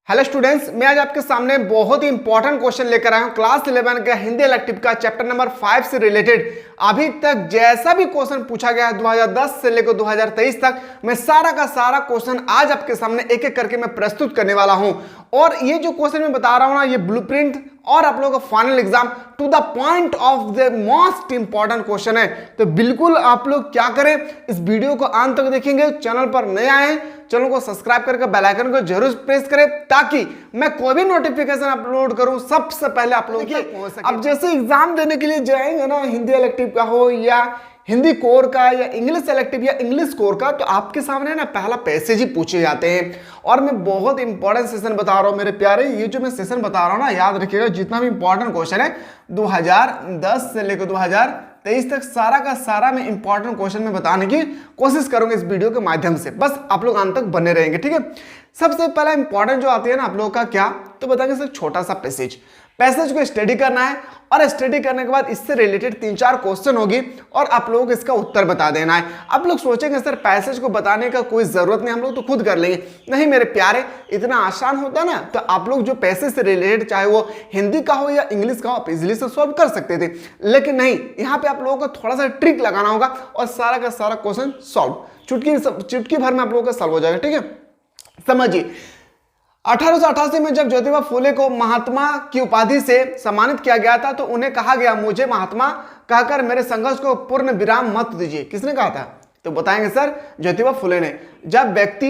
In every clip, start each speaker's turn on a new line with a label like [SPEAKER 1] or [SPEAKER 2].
[SPEAKER 1] Hello students, मैं आज आपके सामने बहुत ही इंपॉर्टेंट क्वेश्चन लेकर आया हूं क्लास 11 का हिंदी इलेक्टिव का चैप्टर नंबर 5 से रिलेटेड। अभी तक जैसा भी क्वेश्चन पूछा गया है 2010 से लेकर 2023 तक, मैं सारा का सारा क्वेश्चन आज आपके सामने एक एक करके मैं प्रस्तुत करने वाला हूं। और ये जो क्वेश्चन मैं बता रहा हूं ना, ये ब्लूप्रिंट और आप लोगों का final exam to the point of the most important question है। तो बिल्कुल आप लोग क्या करें, इस वीडियो को अंत तक देखेंगे। चैनल पर नए आए चैनल को सब्सक्राइब करके बेल आइकन को जरूर प्रेस करें ताकि मैं कोई भी नोटिफिकेशन अपलोड करूं सबसे पहले आप लोगों तक पहुंच सके। अब जैसे एग्जाम देने के लिए जाएंगे ना, हिंदी इलेक्टिव का हो या हिंदी कोर का या इंग्लिश इलेक्टिव या इंग्लिश कोर का, तो आपके सामने ना पहला पैसेज ही पूछे जाते हैं। और मैं बहुत इंपॉर्टेंट सेशन बता रहा हूं मेरे प्यारे, ये जो मैं सेशन बता रहा हूं ना, याद रखिएगा जितना भी इंपॉर्टेंट क्वेश्चन है 2010 से लेकर 2023 तक सारा का सारा मैं इंपॉर्टेंट क्वेश्चन में बताने की कोशिश करूंगा इस वीडियो के माध्यम से। बस आप लोग अंत तक बने रहेंगे, ठीक है। सबसे पहला इंपॉर्टेंट जो आती है ना आप लोगों का क्या, तो बताएंगे सर छोटा सा पैसेज को स्टडी करना है और स्टडी करने के बाद इससे रिलेटेड 3-4 क्वेश्चन होगी और आप लोगों को इसका उत्तर बता देना है। आप लोग सोचेंगे सर पैसेज को बताने का कोई जरूरत नहीं, हम लोग तो खुद कर लेंगे। नहीं मेरे प्यारे, इतना आसान होता ना तो आप लोग जो पैसेज से रिलेटेड चाहे वो हिंदी का हो या इंग्लिश का हो, आप इजिली से सॉल्व कर सकते थे। लेकिन नहीं, यहाँ पे आप लोगों को थोड़ा सा ट्रिक लगाना होगा और सारा का सारा क्वेश्चन सॉल्व चुटकी भर में आप लोगों का सॉल्व हो जाएगा, ठीक है। समझिए, 1888 में जब ज्योतिबा फुले को महात्मा की उपाधि से सम्मानित किया गया था तो उन्हें कहा गया, मुझे महात्मा कहकर मेरे संघर्ष को पूर्ण विराम मत दीजिए। किसने कहा था, तो बताएंगे सर ज्योतिबा फुले ने। जब व्यक्ति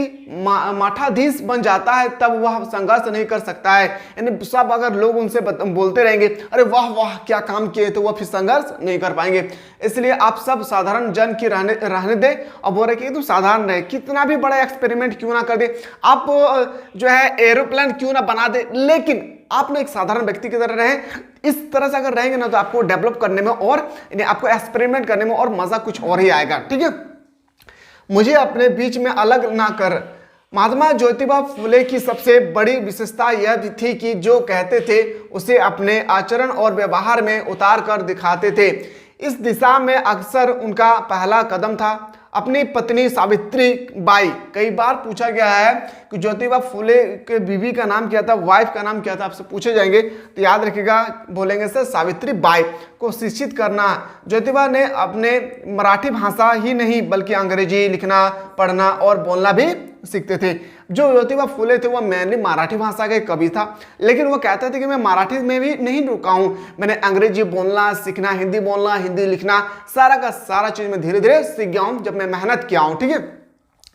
[SPEAKER 1] मठाधीश बन जाता है तब वह संघर्ष नहीं कर सकता है, यानी सब अगर लोग उनसे बोलते रहेंगे अरे वाह वाह क्या काम किए, तो वह फिर संघर्ष नहीं कर पाएंगे। इसलिए आप सब साधारण जन की रहने दें और बोल रहे कि तुम साधारण रहे, कितना भी बड़ा एक्सपेरिमेंट क्यों ना कर दे, आप जो है एरोप्लेन क्यों ना बना दे, लेकिन आप ना एक साधारण व्यक्ति की तरह रहें। इस तरह से अगर रहेंगे ना तो आपको डेवलप करने में और आपको एक्सपेरिमेंट करने में और मजा कुछ और ही आएगा, ठीक है। मुझे अपने बीच में अलग ना कर। महात्मा ज्योतिबा फुले की सबसे बड़ी विशेषता यह थी कि जो कहते थे उसे अपने आचरण और व्यवहार में उतार कर दिखाते थे। इस दिशा में अक्सर उनका पहला कदम था। अपनी पत्नी सावित्री बाई, कई बार पूछा गया है कि ज्योतिबा फुले के बीवी का नाम क्या था, वाइफ का नाम क्या था, आपसे पूछे जाएंगे तो याद रखिएगा, बोलेंगे सर सावित्री बाई को शिक्षित करना। ज्योतिबा ने अपने मराठी भाषा ही नहीं बल्कि अंग्रेजी लिखना पढ़ना और बोलना भी सीखते थे। जो ज्योतिबा फुले थे वह मेनली मराठी भाषा के कवि था, लेकिन वो कहते थे कि मैं मराठी में भी नहीं रुका हूँ, मैंने अंग्रेजी बोलना सीखना, हिंदी बोलना, हिंदी लिखना, सारा का सारा चीज मैं धीरे धीरे सीख गया हूँ जब मैं मेहनत किया हूँ, ठीक है।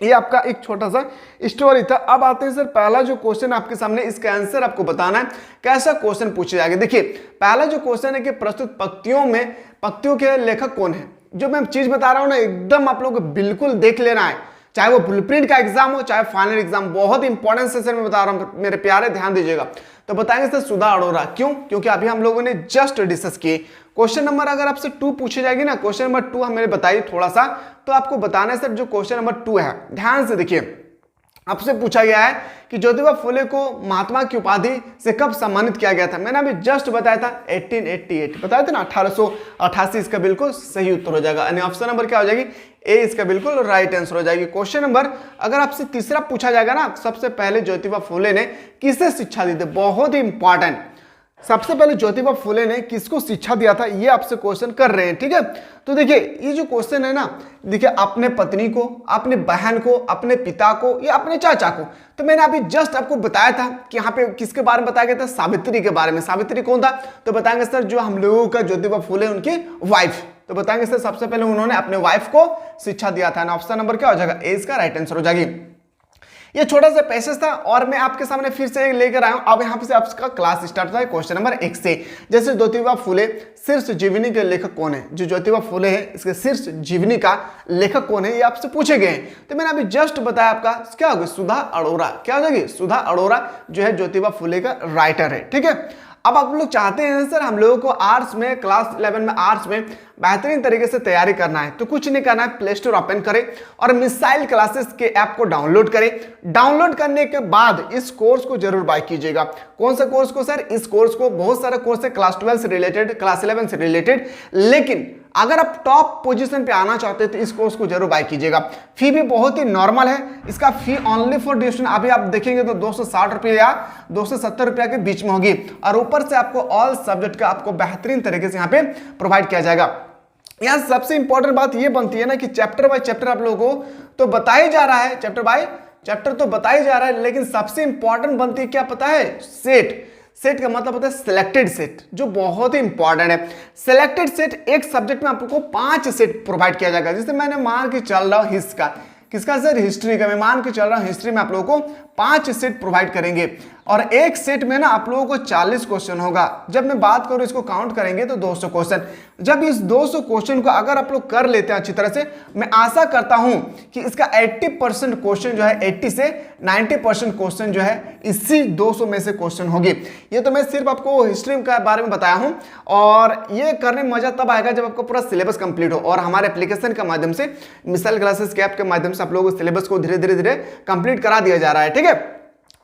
[SPEAKER 1] ये आपका एक छोटा सा स्टोरी था। अब आते हैं सर पहला जो क्वेश्चन आपके सामने, इसका आंसर आपको बताना है। कैसा क्वेश्चन पूछे जाएगा, देखिए पहला जो क्वेश्चन है कि प्रस्तुत पंक्तियों के लेखक कौन है। जो मैं चीज बता रहा हूँ ना, एकदम आप लोग को बिल्कुल देख लेना है, चाहे वो ब्लूप्रिंट का एग्जाम हो चाहे फाइनल एग्जाम। बहुत इंपॉर्टेंट सेशन में बता रहा हूं मेरे प्यारे, ध्यान दीजिएगा। तो बताएंगे सर सुधा अरोरा, क्यों, क्योंकि अभी हम लोगों ने जस्ट डिस्कस किए। क्वेश्चन नंबर अगर आपसे 2 पूछे जाएगी ना, क्वेश्चन नंबर 2 हमें बताइए थोड़ा सा, तो आपको बताना है सर जो क्वेश्चन नंबर 2 है, ध्यान से देखिए। आपसे पूछा गया है कि ज्योतिबा फुले को महात्मा की उपाधि से कब सम्मानित किया गया था। मैंने अभी जस्ट बताया था 1888, बताया था ना 1888। इसका बिल्कुल सही उत्तर हो जाएगा, यानी ऑप्शन नंबर क्या हो जाएगी, ए इसका बिल्कुल राइट आंसर हो जाएगी। क्वेश्चन नंबर अगर आपसे तीसरा पूछा जाएगा ना, सबसे पहले ज्योतिबा फुले ने किसे शिक्षा दी थी, बहुत ही इंपॉर्टेंट। सबसे पहले ज्योतिबा फुले ने किसको शिक्षा दिया था, ये आपसे क्वेश्चन कर रहे हैं, ठीक है। तो देखिए ये जो क्वेश्चन है ना, देखिए अपने पत्नी को, अपने बहन को, अपने पिता को या अपने चाचा को। तो मैंने अभी जस्ट आपको बताया था कि यहाँ पे किसके बारे में बताया गया था, सावित्री के बारे में। सावित्री कौन था, तो बताएंगे सर जो हम लोगों का ज्योतिबा फुले उनकी वाइफ। तो बताएंगे सर सबसे पहले उन्होंने अपने वाइफ को शिक्षा दिया था। ऑप्शन नंबर क्या हो जाएगा, ए इसका राइट आंसर हो जाएगी। ये छोटा सा पैसेज था और मैं आपके सामने फिर से लेकर आया हूं। अब यहाँ पे से आपका क्लास स्टार्ट होता है क्वेश्चन नंबर 1 से। जैसे ज्योतिबा फुले शीर्ष जीवनी के लेखक कौन है, जो ज्योतिबा फुले है इसके शीर्ष जीवनी का लेखक कौन है, ये आपसे पूछे गए हैं। तो मैंने अभी जस्ट बताया आपका क्या होगा, सुधा अरोरा। क्या हो जाएगी, सुधा अरोरा जो है ज्योतिबा फुले का राइटर है, ठीक है। अब आप लोग चाहते हैं सर हम लोगों को आर्ट्स में, क्लास 11 में आर्ट्स में बेहतरीन तरीके से तैयारी करना है, तो कुछ नहीं करना है, प्ले स्टोर ओपन करें और मिसाइल क्लासेस के ऐप को डाउनलोड करें। डाउनलोड करने के बाद इस कोर्स को जरूर बाय कीजिएगा। कौन सा कोर्स को सर, इस कोर्स को, बहुत सारे कोर्स है क्लास 12 से रिलेटेड, क्लास 11 से रिलेटेड, लेकिन अगर आप टॉप पोजीशन पे आना चाहते हैं तो इस कोर्स को जरूर बाय कीजिएगा। फी भी बहुत ही नॉर्मल है, इसका फी ओनली फॉर ड्यूरेशन अभी आप देखेंगे तो 260 रुपये या 270 रुपये के बीच में होगी, और ऊपर से आपको ऑल सब्जेक्ट का आपको बेहतरीन तरीके से यहाँ पे प्रोवाइड किया जाएगा। यहाँ सबसे इंपॉर्टेंट बात ये बनती है ना कि चैप्टर बाय चैप्टर आप लोगों को तो बताया जा रहा है, चैप्टर बाय चैप्टर तो बताया जा रहा है, लेकिन सबसे इंपॉर्टेंट बनती है क्या पता है, सेट। सेट का मतलब होता है सिलेक्टेड सेट, जो बहुत ही इंपॉर्टेंट है। सिलेक्टेड सेट, एक सब्जेक्ट में आपको 5 सेट प्रोवाइड किया जाएगा। जैसे मैंने मान के चल रहा हूं हिस्ट्री का, किसका सर, हिस्ट्री का मैं मान के चल रहा हूं, हिस्ट्री में आप लोगों को 5 सेट प्रोवाइड करेंगे, और एक सेट में ना आप लोगों को 40 क्वेश्चन होगा। जब मैं बात करूं इसको काउंट करेंगे तो 200 क्वेश्चन। जब इस 200 क्वेश्चन को अगर आप लोग कर लेते हैं अच्छी तरह से, मैं आशा करता हूं कि इसका 80% क्वेश्चन जो है, 80 से 90% क्वेश्चन जो है इसी 200 में से क्वेश्चन होगी। ये तो मैं सिर्फ आपको हिस्ट्री के बारे में बताया हूं, और ये करने में मजा तब आएगा जब आपको पूरा सिलेबस कंप्लीट हो, और हमारे एप्लीकेशन के माध्यम से, मिसाइल क्लासेस के ऐप के माध्यम से आप लोगों को सिलेबस को धीरे धीरे कंप्लीट करा दिया जा रहा है। ठीक है,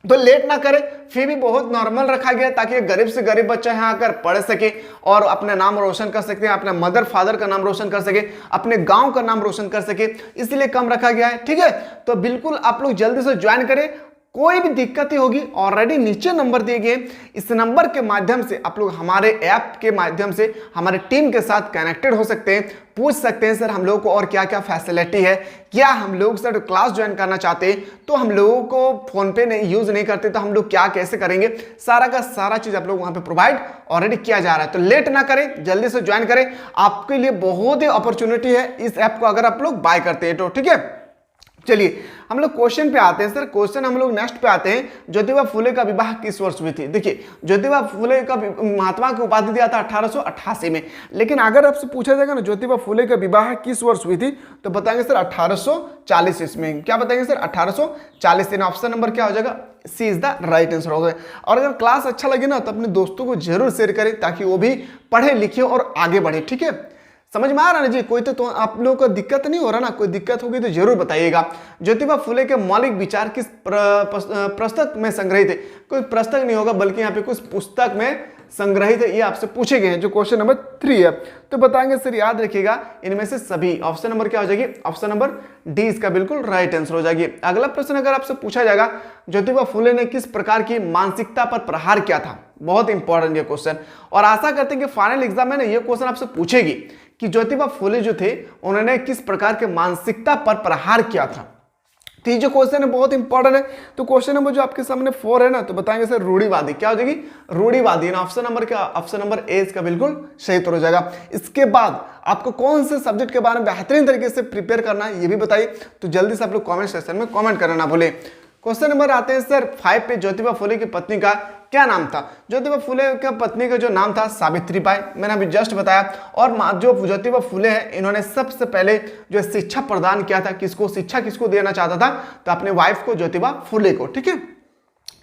[SPEAKER 1] तो लेट ना करें। फी भी बहुत नॉर्मल रखा गया ताकि गरीब से गरीब बच्चा यहाँ आकर पढ़ सके और अपने नाम रोशन कर सकते हैं, अपने मदर फादर का नाम रोशन कर सके, अपने गांव का नाम रोशन कर सके, इसलिए कम रखा गया है। ठीक है, तो बिल्कुल आप लोग जल्दी से ज्वाइन करें। कोई भी दिक्कत ही होगी, ऑलरेडी नीचे नंबर दिए गए, इस नंबर के माध्यम से आप लोग हमारे ऐप के माध्यम से हमारे टीम के साथ कनेक्टेड हो सकते हैं, पूछ सकते हैं सर हम लोगों को और क्या क्या फैसिलिटी है, क्या हम लोग सर क्लास ज्वाइन करना चाहते हैं तो हम लोगों को फोन पे नहीं यूज नहीं करते तो हम लोग क्या कैसे करेंगे, सारा का सारा चीज आप लोग वहां पे प्रोवाइड ऑलरेडी किया जा रहा है। तो लेट ना करें, जल्दी से ज्वाइन करें, आपके लिए बहुत ही अपॉर्चुनिटी है इस ऐप को अगर आप लोग बाय करते हैं तो। ठीक है, चलिए हम लोग क्वेश्चन पे आते हैं। सर क्वेश्चन हम लोग नेक्स्ट पे आते हैं, ज्योतिबा फुले का विवाह किस वर्ष हुई थी। देखिए ज्योतिबा फुले का महात्मा की उपाधि दिया था 1888 में, लेकिन अगर आपसे पूछा जाएगा ना ज्योतिबा फुले का विवाह किस वर्ष हुई थी तो बताएंगे सर 1840 ईस्वी। क्या बताएंगे सर 1840। ऑप्शन नंबर क्या हो जाएगा, सी इज द राइट आंसर होगा। और अगर क्लास अच्छा लगे ना तो अपने दोस्तों को जरूर शेयर करें ताकि वो भी पढ़े लिखे और आगे बढ़े। ठीक है, समझ में आ रहा है ना जी, कोई तो आप लोगों को दिक्कत नहीं हो रहा ना, कोई दिक्कत होगी तो जरूर बताइएगा। ज्योतिबा फुले के मौलिक विचार किस पुस्तक में संग्रहित है। कोई पुस्तक नहीं होगा बल्कि यहाँ पे कुछ पुस्तक में संग्रहित है, ये आपसे पूछे गए हैं, जो क्वेश्चन नंबर 3 है। तो बताएंगे सर याद रखिएगा इनमें से सभी। ऑप्शन नंबर क्या हो जाएगी, ऑप्शन नंबर डी इसका बिल्कुल राइट आंसर हो जाएगी। अगला प्रश्न अगर आपसे पूछा जाएगा ज्योतिबा फुले ने किस प्रकार की मानसिकता पर प्रहार किया था, बहुत इंपॉर्टेंट ये क्वेश्चन, और आशा करते हैं कि फाइनल एग्जाम में ना ये क्वेश्चन आपसे पूछेगी कि ज्योतिबा फुले जो थे उन्होंने किस प्रकार के मानसिकता पर प्रहार किया था। तो ये जो क्वेश्चन है बहुत इंपॉर्टेंट है। तो क्वेश्चन नंबर जो आपके सामने 4 है ना, तो बताएंगे सर रूढ़िवादी। क्या हो जाएगी, रूढ़िवादी ना। ऑप्शन नंबर क्या, ऑप्शन नंबर ए इसका बिल्कुल सही उत्तर हो जाएगा। इसके बाद आपको कौन से सब्जेक्ट के बारे में बेहतरीन तरीके से प्रिपेयर करना है ये भी बताइए, तो जल्दी से आप लोग कॉमेंट सेक्शन में कॉमेंट करना ना भूलें। क्वेश्चन नंबर आते हैं सर 5 पे, ज्योतिबा फुले की पत्नी का क्या नाम था। ज्योतिबा फुले की पत्नी का जो नाम था सावित्रीबाई, मैंने अभी जस्ट बताया। और जो ज्योतिबा फुले हैं इन्होंने सबसे पहले जो शिक्षा प्रदान किया था, किसको, शिक्षा किसको देना चाहता था, तो अपने वाइफ को, ज्योतिबा फुले को। ठीक है,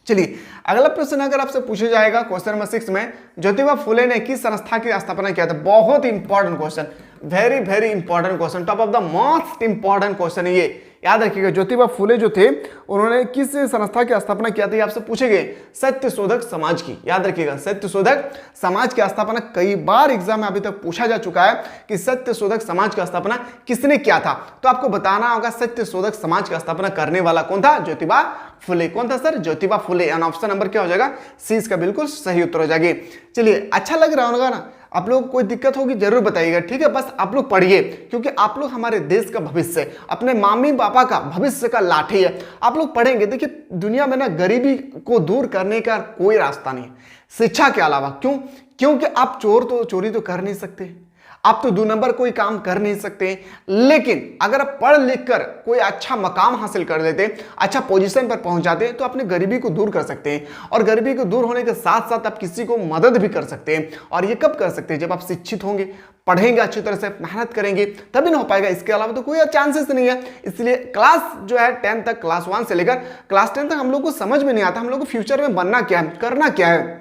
[SPEAKER 1] चलिए अगला प्रश्न अगर आपसे पूछा जाएगा क्वेश्चन नंबर 6 में, ज्योतिबा फुले ने किस संस्था की स्थापना किया था। बहुत important question, very very important question, top of the most important question है ये, याद रखिएगा। ज्योतिबा फुले जो थे उन्होंने किस संस्था की स्थापना किया था, आपसे पूछेंगे सत्य शोधक समाज की। याद रखिएगा सत्य शोधक समाज की स्थापना कई बार एग्जाम में अभी तक पूछा जा चुका है कि सत्य शोधक समाज की स्थापना किसने किया था, तो आपको बताना होगा सत्य शोधक समाज की स्थापना करने वाला कौन था, ज्योतिबा फुले। कौन था sir, Jyotiba Phule. And option number क्या हो जाएगा, सी इसका बिल्कुल सही उत्तर हो जाएगी। चलिए अच्छा लग रहा होगा ना, आप लोग कोई दिक्कत होगी जरूर बताइएगा। ठीक है, बस आप लोग पढ़िए क्योंकि आप लोग हमारे देश का भविष्य, अपने मम्मी पापा का भविष्य का लाठी है। आप लोग पढ़ेंगे, देखिए दुनिया में ना गरीबी को दूर करने का कोई रास्ता नहीं है शिक्षा के अलावा। क्यों, क्योंकि आप चोरी तो कर नहीं सकते, आप तो 2 नंबर कोई काम कर नहीं सकते, लेकिन अगर आप पढ़ लिख कर कोई अच्छा मकाम हासिल कर लेते, अच्छा पोजीशन पर पहुंच जाते, तो अपनी गरीबी को दूर कर सकते हैं। और गरीबी को दूर होने के साथ साथ आप किसी को मदद भी कर सकते हैं। और ये कब कर सकते हैं, जब आप शिक्षित होंगे, पढ़ेंगे अच्छी तरह से, मेहनत करेंगे, तभी ना हो पाएगा। इसके अलावा तो कोई चांसेस नहीं है। इसलिए क्लास जो है 10 तक, क्लास 1 से लेकर क्लास 10 तक हम लोग को समझ में नहीं आता हम लोग को फ्यूचर में बनना क्या है, करना क्या है।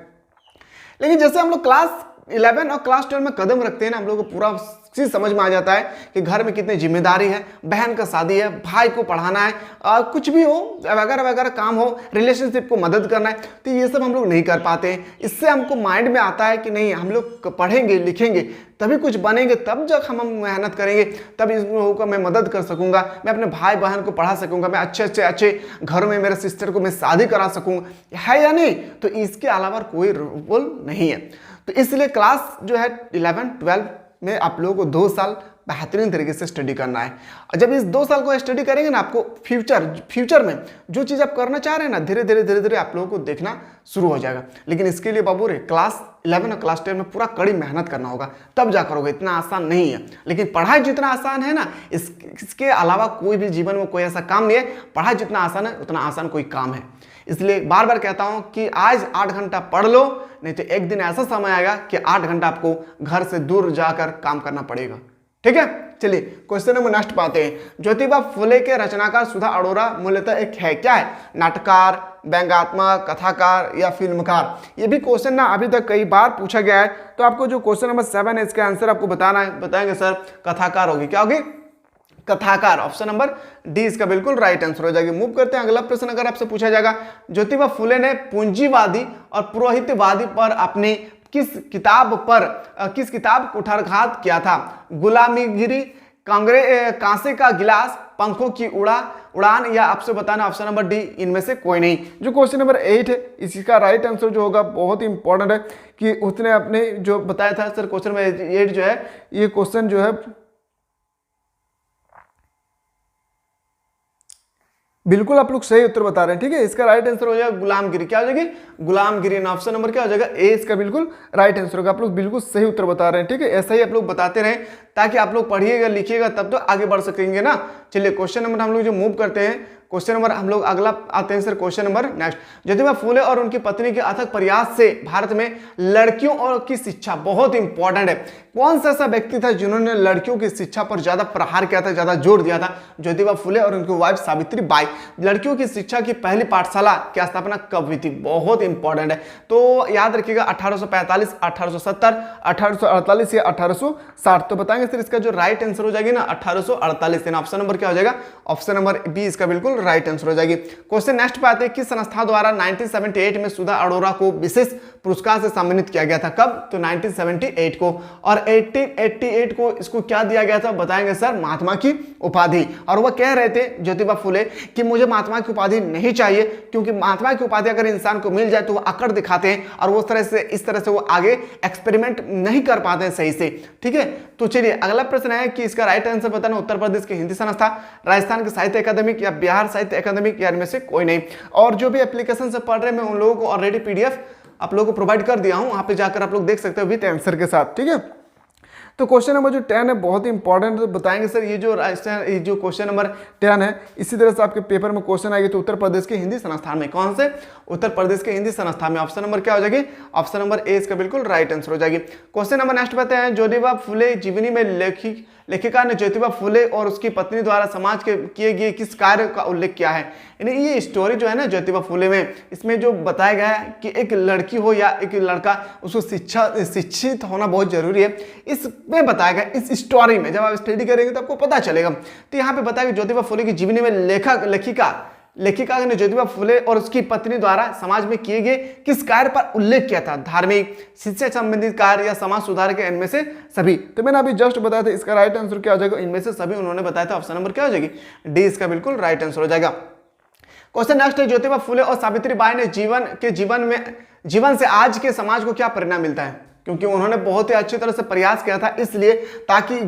[SPEAKER 1] लेकिन जैसे हम लोग क्लास 11 और क्लास 12 में कदम रखते हैं ना, हम लोग को पूरा चीज समझ में आ जाता है कि घर में कितनी जिम्मेदारी है, बहन का शादी है, भाई को पढ़ाना है, कुछ भी हो वगैरह वगैरह काम हो, रिलेशनशिप को मदद करना है, तो ये सब हम लोग नहीं कर पाते हैं। इससे हमको माइंड में आता है कि नहीं, हम लोग पढ़ेंगे लिखेंगे तभी कुछ बनेंगे, तब जब हम मेहनत करेंगे तब इन लोगों को मैं मदद कर सकूंगा, मैं अपने भाई बहन को पढ़ा सकूंगा, मैं अच्छे घरों में मेरे सिस्टर को मैं शादी करा सकूंगा, है या नहीं। तो इसके अलावा कोई रोल नहीं है। तो इसलिए क्लास जो है 11 12 में आप लोगों को 2 साल बेहतरीन तरीके से स्टडी करना है। और जब इस 2 साल को स्टडी करेंगे ना, आपको फ्यूचर में जो चीज़ आप करना चाह रहे हैं ना, धीरे धीरे आप लोगों को देखना शुरू हो जाएगा। लेकिन इसके लिए बाबू रे क्लास 11 और क्लास 10 में पूरा कड़ी मेहनत करना होगा, तब जा करोगे। इतना आसान नहीं है। लेकिन पढ़ाई जितना आसान है ना, इसके अलावा कोई भी जीवन में कोई ऐसा काम नहीं है। पढ़ाई जितना आसान है उतना आसान कोई काम है। इसलिए बार बार कहता हूं कि आज 8 घंटा पढ़ लो, नहीं तो एक दिन ऐसा समय आएगा कि 8 घंटा आपको घर से दूर जाकर काम करना पड़ेगा। ठीक है, चलिए क्वेश्चन नंबर नेक्स्ट पाते हैं। ज्योतिबा फुले के रचनाकार सुधा अरोरा मूलतः एक है, क्या है? नाटककार, व्यंग्यात्मक, कथाकार या फिल्मकार। ये भी क्वेश्चन ना अभी तक कई बार पूछा गया है। तो आपको जो क्वेश्चन नंबर 7 है इसका आंसर आपको बताना है। बताएंगे सर कथाकार होगी, क्या होगी? कथाकार। ऑप्शन नंबर डी इसका बिल्कुल राइट आंसर हो जाएगी। मूव करते हैं अगला प्रश्न। अगर आपसे पूछा जाएगा ज्योतिबा फुले ने पूंजीवादी और पुरोहितवादी पर अपनी किस किताब को कुठारघात किया था? गुलामीगिरी, कांसे का गिलास, पंखों की उड़ान या आपसे बताना ऑप्शन नंबर डी इनमें से कोई नहीं। जो क्वेश्चन नंबर 8 है इसका राइट आंसर जो होगा बहुत ही इंपॉर्टेंट है कि उसने अपने जो बताया था सर क्वेश्चन नंबर 8 जो है, ये क्वेश्चन जो है बिल्कुल आप लोग सही उत्तर बता रहे हैं। ठीक है, इसका राइट आंसर हो जाएगा गुलामगिरी। क्या हो जाएगी? गुलामगिरी। ऑप्शन नंबर क्या हो जाएगा? ए इसका बिल्कुल राइट आंसर होगा। आप लोग बिल्कुल सही उत्तर बता रहे हैं। ठीक है, ऐसा ही आप लोग बताते रहें ताकि आप लोग पढ़िएगा लिखिएगा तब तो आगे बढ़ सकेंगे ना। चलिए क्वेश्चन नंबर हम लोग जो मूव करते हैं, क्वेश्चन नंबर हम लोग अगला आते हैं sir. Question number next, Jyotiba Phule और उनकी पत्नी के अथक प्रयास से भारत में लड़कियों और की शिक्षा, बहुत इंपॉर्टेंट है। कौन सा ऐसा व्यक्ति था जिन्होंने लड़कियों की शिक्षा पर ज्यादा प्रहार किया था, ज्यादा जोर दिया था? ज्योतिबा फुले और उनकी वाइफ सावित्री बाई। लड़कियों की शिक्षा की पहली पाठशाला की स्थापना कब हुई थी? बहुत इंपॉर्टेंट है, तो याद रखिएगा 1845, 1870, 1848 या 1860। तो बताएंगे सर इसका जो राइट आंसर हो जाएगी ना 1848। ऑप्शन नंबर क्या हो जाएगा? ऑप्शन नंबर बी इसका बिल्कुल राइट आंसर हो जाएगी। क्वेश्चन नेक्स्ट पे आते हैं, किस संस्था द्वारा 1978 में सुधा अरोरा को विशेष पुरस्कार से सम्मानित किया गया था? कब? तो 1978 को। और 1888 को इसको क्या दिया गया था? बताएंगे सर महात्मा की उपाधि। और वह कह रहे थे ज्योतिबा फुले कि मुझे महात्मा की उपाधि नहीं चाहिए, क्योंकि महात्मा की उपाधि अगर इंसान को मिल जाए तो वो अकड़ दिखाते हैं और वो इस तरह से वो आगे एक्सपेरिमेंट नहीं कर पाते हैं सही से। ठीक है, तो चलिए अगला प्रश्न है कि इसका राइट आंसर बताना। उत्तर प्रदेश की हिंदी संस्था, राजस्थान के साहित्य अकादमिक या बिहार साहित्य अकादमिक, या इनमें से कोई नहीं। और जो भी एप्लीकेशन से पढ़ रहे हैं मैं उन लोगों को ऑलरेडी PDF आप लोगों को प्रोवाइड कर दिया हूं, वहां पे जाकर आप लोग देख सकते हो विद आंसर के साथ। ठीक है, तो क्वेश्चन नंबर जो 10 है बहुत ही इंपॉर्टेंट है। तो बताएंगे सर ये जो क्वेश्चन नंबर 10 है इसी तरह से आपके पेपर में क्वेश्चन आएगी। तो उत्तर प्रदेश के हिंदी संस्थान में, कौन से? उत्तर प्रदेश के हिंदी संस्थान में। ऑप्शन नंबर क्या हो जाएगी? ऑप्शन नंबर ए इसका बिल्कुल राइट आंसर हो जाएगी। क्वेश्चन नंबर नेक्स्ट बताते हैं, ज्योतिबा फुले जीवनी में लेखिका ने ज्योतिबा फुले और उसकी पत्नी द्वारा समाज के किए गए किस कार्य का उल्लेख किया है? यानी ये स्टोरी जो है ना ज्योतिबा फुले में, इसमें जो बताया गया है कि एक लड़की हो या एक लड़का, उसको शिक्षित होना बहुत जरूरी है। इसमें बताया गया, इस स्टोरी में जब आप स्टडी करेंगे तो आपको पता चलेगा। तो यहाँ पे बताया ज्योतिबा फुले की जीवनी में लेखिका ने ज्योतिबा फुले और उसकी पत्नी द्वारा समाज में किए गए किस कार्य पर उल्लेख किया था? धार्मिक, शिक्षा संबंधित कार्य या समाज सुधार के, इनमें से सभी। तो मैंने अभी जस्ट बताया था इसका राइट आंसर क्या हो जाएगा? इनमें से सभी उन्होंने बताया था। ऑप्शन नंबर क्या हो जाएगी? डी इसका बिल्कुल राइट आंसर हो जाएगा। क्वेश्चन नेक्स्ट है, ज्योतिबा फुले और सावित्री बाई ने जीवन से आज के समाज को क्या परिणाम मिलता है? क्योंकि उन्होंने बहुत ही अच्छी तरह से प्रयास किया था, इसलिए ताकि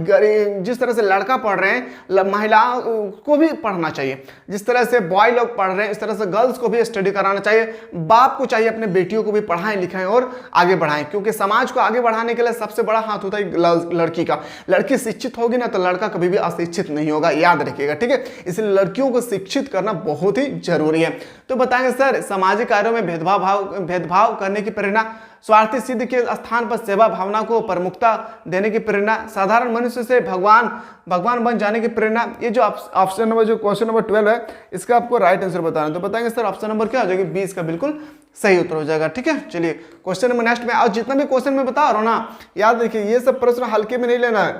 [SPEAKER 1] जिस तरह से लड़का पढ़ रहे हैं महिलाओं को भी पढ़ना चाहिए, जिस तरह से बॉय लोग पढ़ रहे हैं इस तरह से गर्ल्स को भी स्टडी कराना चाहिए। बाप को चाहिए अपने बेटियों को भी पढ़ाएं लिखाएं और आगे बढ़ाएं, क्योंकि समाज को आगे बढ़ाने के लिए सबसे बड़ा हाथ होता है लड़की का। लड़की शिक्षित होगी ना तो लड़का कभी भी अशिक्षित नहीं होगा, याद रखिएगा। ठीक है, इसलिए लड़कियों को शिक्षित करना बहुत ही जरूरी है। तो बताएंगे सर सामाजिक कार्यों में भेदभाव करने की प्रेरणा, स्वार्थी सिद्ध के स्थान पर सेवा भावना को प्रमुखता देने की प्रेरणा, साधारण मनुष्य से भगवान बन जाने की प्रेरणा। ये जो ऑप्शन नंबर जो क्वेश्चन नंबर 12 है इसका आपको राइट आंसर बताना है। तो बताएंगे सर ऑप्शन नंबर क्या हो जाएगी? 20 का बिल्कुल सही उत्तर हो जाएगा। ठीक है, चलिए क्वेश्चन नंबर नेक्स्ट में। और जितना भी क्वेश्चन मैं बता रहा हूँ ना, याद रखिए ये सब प्रश्न हल्के में नहीं लेना है।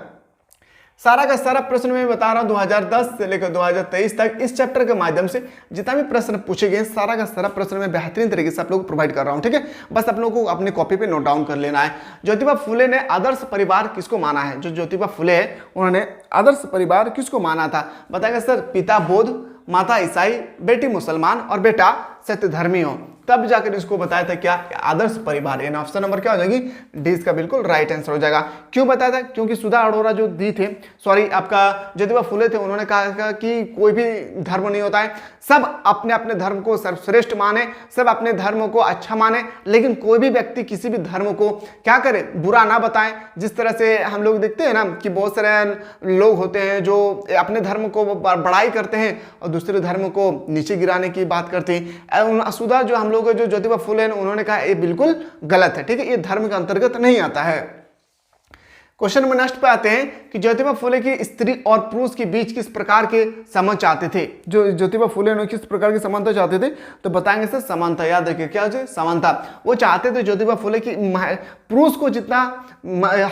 [SPEAKER 1] सारा का सारा प्रश्न मैं बता रहा हूं 2010 से लेकर 2023 तक इस चैप्टर के माध्यम से जितना भी प्रश्न पूछे गए सारा का सारा प्रश्न मैं बेहतरीन तरीके से आप लोगों को प्रोवाइड कर रहा हूं। ठीक है, बस आप लोगों को अपनी कॉपी पे नोट डाउन कर लेना है। ज्योतिबा फुले ने आदर्श परिवार किसको माना है? जो ज्योतिबा फुले है उन्होंने आदर्श परिवार किसको माना था? बताएगा सर, पिता बौद्ध, माता ईसाई, बेटी मुसलमान और बेटा सत्यधर्मी हो, तब जाकर इसको बताया था क्या? आदर्श परिवार। यानी ऑप्शन नंबर क्या हो जाएगी? डी इसका बिल्कुल राइट आंसर हो जाएगा। क्यों बताया था? क्योंकि सुधा अरोरा जो दी थे, सॉरी आपका ज्योतिबा फुले थे, उन्होंने कहा कि कोई भी धर्म नहीं होता है, सब अपने अपने धर्म को सर्वश्रेष्ठ माने, सब अपने धर्म को अच्छा माने, लेकिन कोई भी व्यक्ति किसी भी धर्म को क्या करे? बुरा ना बताएं। जिस तरह से हम लोग देखते हैं ना कि बहुत सारे लोग होते हैं जो अपने धर्म को बड़ाई करते हैं और दूसरे धर्म को नीचे गिराने की बात करते हैं। सुधा जो हम लोग जो ज्योतिबा फुले हैं उन्होंने कहा ये बिल्कुल गलत है। ठीक है, ये धर्म के अंतर्गत नहीं आता है। क्वेश्चन नंबर नेक्स्ट पे आते हैं कि ज्योतिबा फुले की स्त्री और पुरुष के बीच किस प्रकार के संबंध चाहते थे? जो ज्योतिबा फुले ने किस प्रकार की समानता चाहते थे? तो बताएंगे सर समानता। याद रखिए क्या है? समानता। वो चाहते थे ज्योतिबा फुले की पुरुष को जितना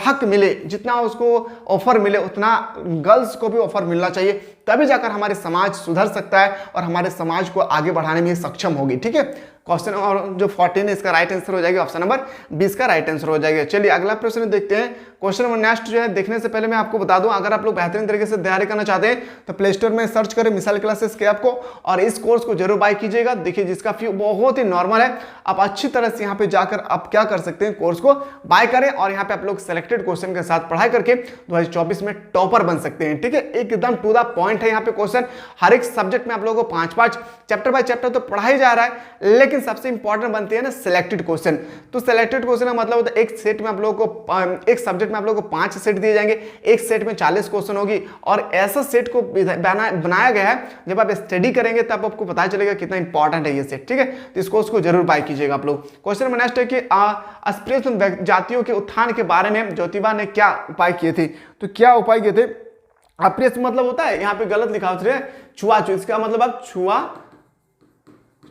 [SPEAKER 1] हक मिले, जितना उसको ऑफर मिले, उतना गर्ल्स को भी ऑफर मिलना चाहिए, तभी जाकर हमारे समाज सुधर सकता है और हमारे समाज को आगे बढ़ाने में सक्षम होगी। ठीक है, क्वेश्चन और जो 14 है इसका राइट आंसर हो जाएगा, ऑप्शन नंबर 20 का राइट आंसर हो जाएगा। चलिए अगला प्रश्न देखते हैं। क्वेश्चन नंबर नेक्स्ट जो है, देखने से पहले मैं आपको बता दूं, अगर आप लोग बेहतरीन तरीके से तैयारी करना चाहते हैं तो प्ले स्टोर में सर्च करें मिसाल क्लासेस के आपको, और इस कोर्स को जरूर बाय कीजिएगा। देखिए जिसका फी बहुत ही नॉर्मल है, आप अच्छी तरह से यहाँ पे जाकर आप क्या कर सकते हैं, कोर्स को बाय करें और यहाँ पे आप लोग सेलेक्टेड क्वेश्चन के साथ पढ़ाई करके 2024 में टॉपर बन सकते हैं। ठीक है, एकदम टू द पॉइंट है यहाँ पे क्वेश्चन। हर एक सब्जेक्ट में आप लोगों को 5-5 चैप्टर बाय चैप्टर तो पढ़ाई जा रहा है, लेकिन सबसे इंपॉर्टेंट बनती है ना सिलेक्टेड क्वेश्चन। तो सिलेक्टेड क्वेश्चन का मतलब होता है एक सेट में आप लोगों को, एक सब्जेक्ट में आप लोगों को 5 सेट दिए जाएंगे, एक सेट में 40 क्वेश्चन होगी, और ऐसा सेट को बनाया गया है, जब आप स्टडी करेंगे तब आपको पता चलेगा कितना इंपॉर्टेंट है ये सेट। ठीक है, तो इस कोर्स को जरूर बाय कीजिएगा आप लोग। क्वेश्चन नंबर नेक्स्ट है कि अस्पृश्य जातियों के उत्थान के बारे में ज्योतिबा ने क्या उपाय किए थे? तो क्या उपाय किए थे? अस्पृश्य मतलब होता है, यहाँ पे गलत लिखा है छुआछूत, इसका मतलब आप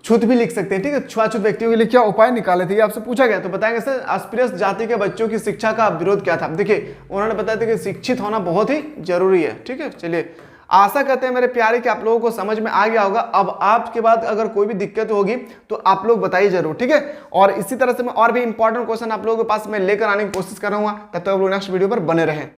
[SPEAKER 1] छूत भी लिख सकते हैं। ठीक है, छुआछूत व्यक्तियों के लिए क्या उपाय निकाले थे, ये आपसे पूछा गया। तो बताएंगे सर अस्पृश्य जाति के बच्चों की शिक्षा का विरोध क्या था? देखिए उन्होंने बताया था कि शिक्षित होना बहुत ही जरूरी है। ठीक है, चलिए आशा करते हैं मेरे प्यारे कि आप लोगों को समझ में आ गया होगा। अब आपके बाद अगर कोई भी दिक्कत होगी तो आप लोग बताइए जरूर। ठीक है, और इसी तरह से मैं और भी इंपॉर्टेंट क्वेश्चन आप लोगों के पास मैं लेकर आने की कोशिश कर रहा हूँ। तब तक आप लोग नेक्स्ट वीडियो पर बने रहें।